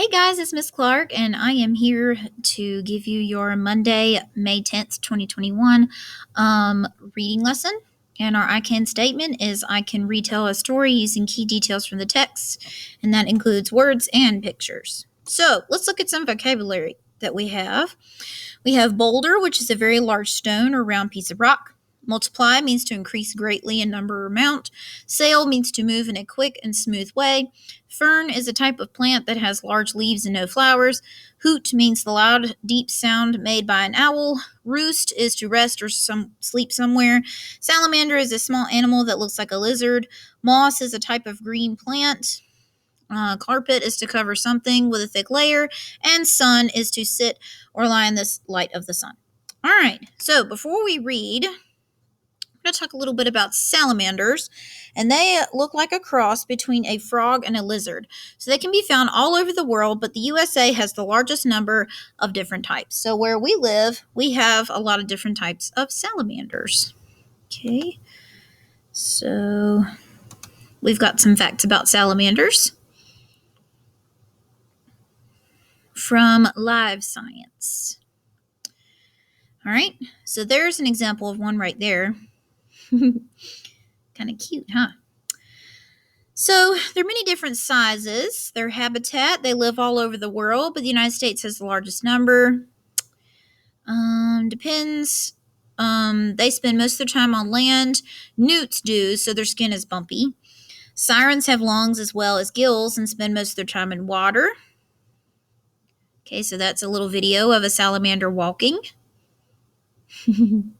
Hey guys, it's Miss Clark, and I am here to give you your Monday, May 10th, 2021 reading lesson. And our I can statement is I can retell a story using key details from the text, and that includes words and pictures. So let's look at some vocabulary that we have. We have boulder, which is a very large stone or round piece of rock. Multiply means to increase greatly in number or amount. Sail means to move in a quick and smooth way. Fern is a type of plant that has large leaves and no flowers. Hoot means the loud, deep sound made by an owl. Roost is to rest or sleep somewhere. Salamander is a small animal that looks like a lizard. Moss is a type of green plant. Carpet is to cover something with a thick layer. And sun is to sit or lie in the light of the sun. All right, so before we read, I'm going to talk a little bit about salamanders, and they look like a cross between a frog and a lizard. So they can be found all over the world, but the USA has the largest number of different types. So where we live, we have a lot of different types of salamanders. Okay, so we've got some facts about salamanders from Live Science. All right, so there's an example of one right there. Kind of cute, huh? So there are many different sizes. Their habitat, they live all over the world, but the United States has the largest number. Depends. They spend most of their time on land. Newts do, so their skin is bumpy. Sirens have lungs as well as gills and spend most of their time in water. Okay, so that's a little video of a salamander walking. Then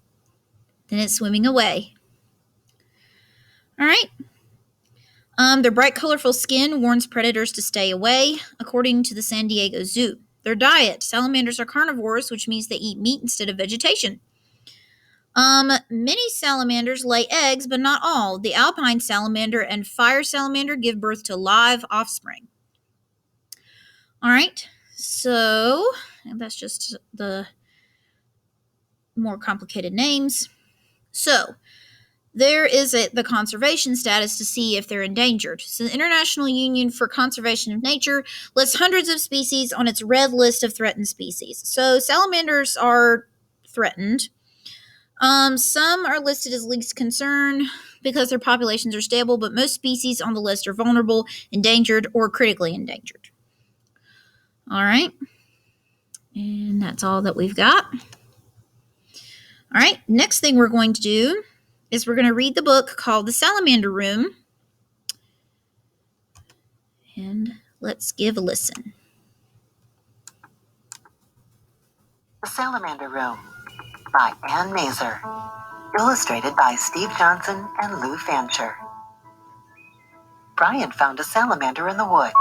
it's swimming away. All right. Their bright, colorful skin warns predators to stay away, according to the San Diego Zoo. Their diet: salamanders are carnivores, which means they eat meat instead of vegetation. Many salamanders lay eggs, but not all. The alpine salamander and fire salamander give birth to live offspring. All right, so that's just the more complicated names. So there is the conservation status to see if they're endangered. So the International Union for Conservation of Nature lists hundreds of species on its red list of threatened species. So salamanders are threatened. Some are listed as least concern because their populations are stable, but most species on the list are vulnerable, endangered, or critically endangered. All right. And that's all that we've got. All right. Next thing we're going to do is we're going to read the book called The Salamander Room. And let's give a listen. The Salamander Room by Ann Mazer. Illustrated by Steve Johnson and Lou Fancher. Brian found a salamander in the woods.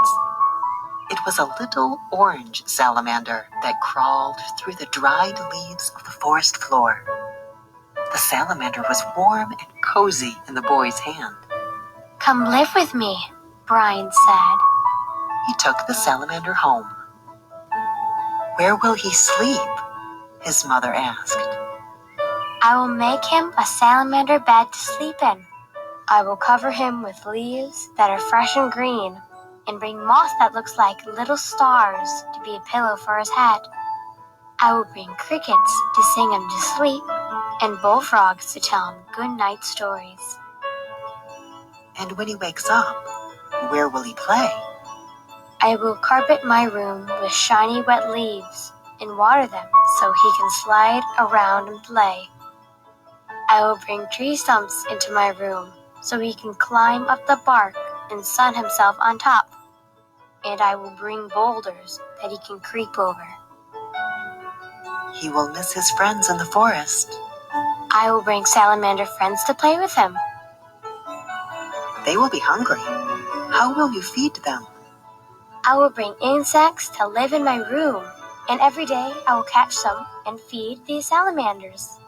It was a little orange salamander that crawled through the dried leaves of the forest floor. The salamander was warm and cozy in the boy's hand. "Come live with me," Brian said. He took the salamander home. "Where will he sleep?" his mother asked. "I will make him a salamander bed to sleep in. I will cover him with leaves that are fresh and green, and bring moss that looks like little stars to be a pillow for his head. I will bring crickets to sing him to sleep, and bullfrogs to tell him good night stories." "And when he wakes up, where will he play?" "I will carpet my room with shiny wet leaves and water them so he can slide around and play. I will bring tree stumps into my room so he can climb up the bark and sun himself on top. And I will bring boulders that he can creep over. He will miss his friends in the forest. I will bring salamander friends to play with him. They will be hungry. How will you feed them?" I will bring insects to live in my room, and every day I will catch some and feed these salamanders.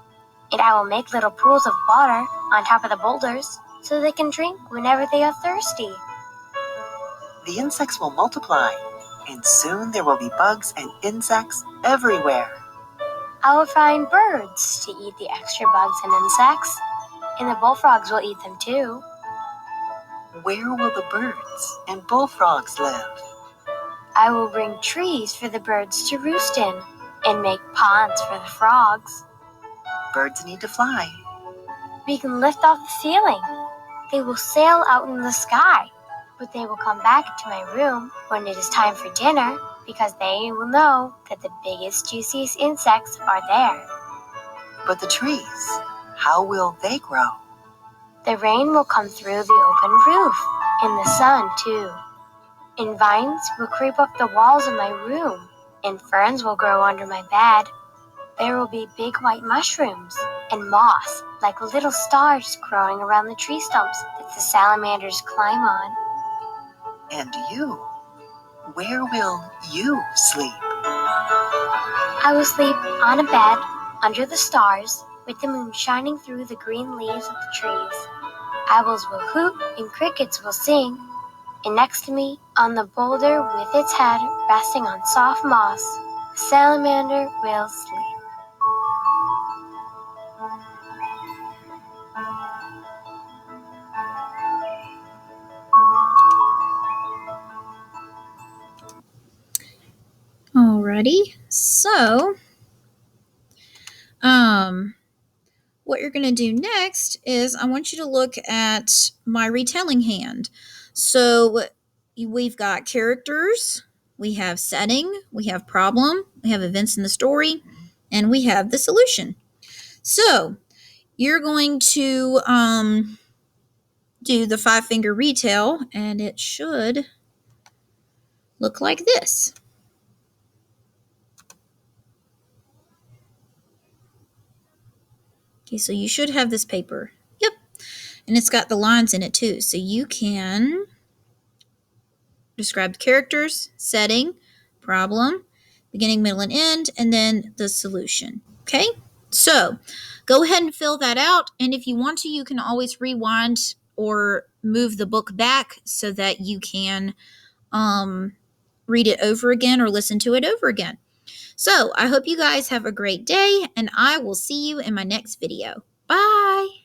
And I will make little pools of water on top of the boulders so they can drink whenever they are thirsty." "The insects will multiply, and soon there will be bugs and insects everywhere." I will find birds to eat the extra bugs and insects, and the bullfrogs will eat them too." "Where will the birds and bullfrogs live?" I will bring trees for the birds to roost in and make ponds for the frogs. Birds need to fly. We can lift off the ceiling. They will sail out in the sky, but they will come back to my room when it is time for dinner because they will know that the biggest, juiciest insects are there. But the trees, how will they grow? The rain will come through the open roof, and the sun too. And vines will creep up the walls of my room, and ferns will grow under my bed. There will be big white mushrooms and moss like little stars growing around the tree stumps that the salamanders climb on. And you, where will you sleep? I will sleep on a bed under the stars with the moon shining through the green leaves of the trees. Owls will hoot and crickets will sing. And next to me, on the boulder with its head resting on soft moss, the salamander will sleep. Alrighty. So, what you're going to do next is I want you to look at my retelling hand. So, we've got characters, we have setting, we have problem, we have events in the story, and we have the solution. So, you're going to do the 5-finger retell, and it should look like this. Okay, so you should have this paper. Yep. And it's got the lines in it too. So you can describe the characters, setting, problem, beginning, middle, and end, and then the solution. Okay? So go ahead and fill that out. And if you want to, you can always rewind or move the book back so that you can read it over again or listen to it over again. So I hope you guys have a great day, and I will see you in my next video. Bye!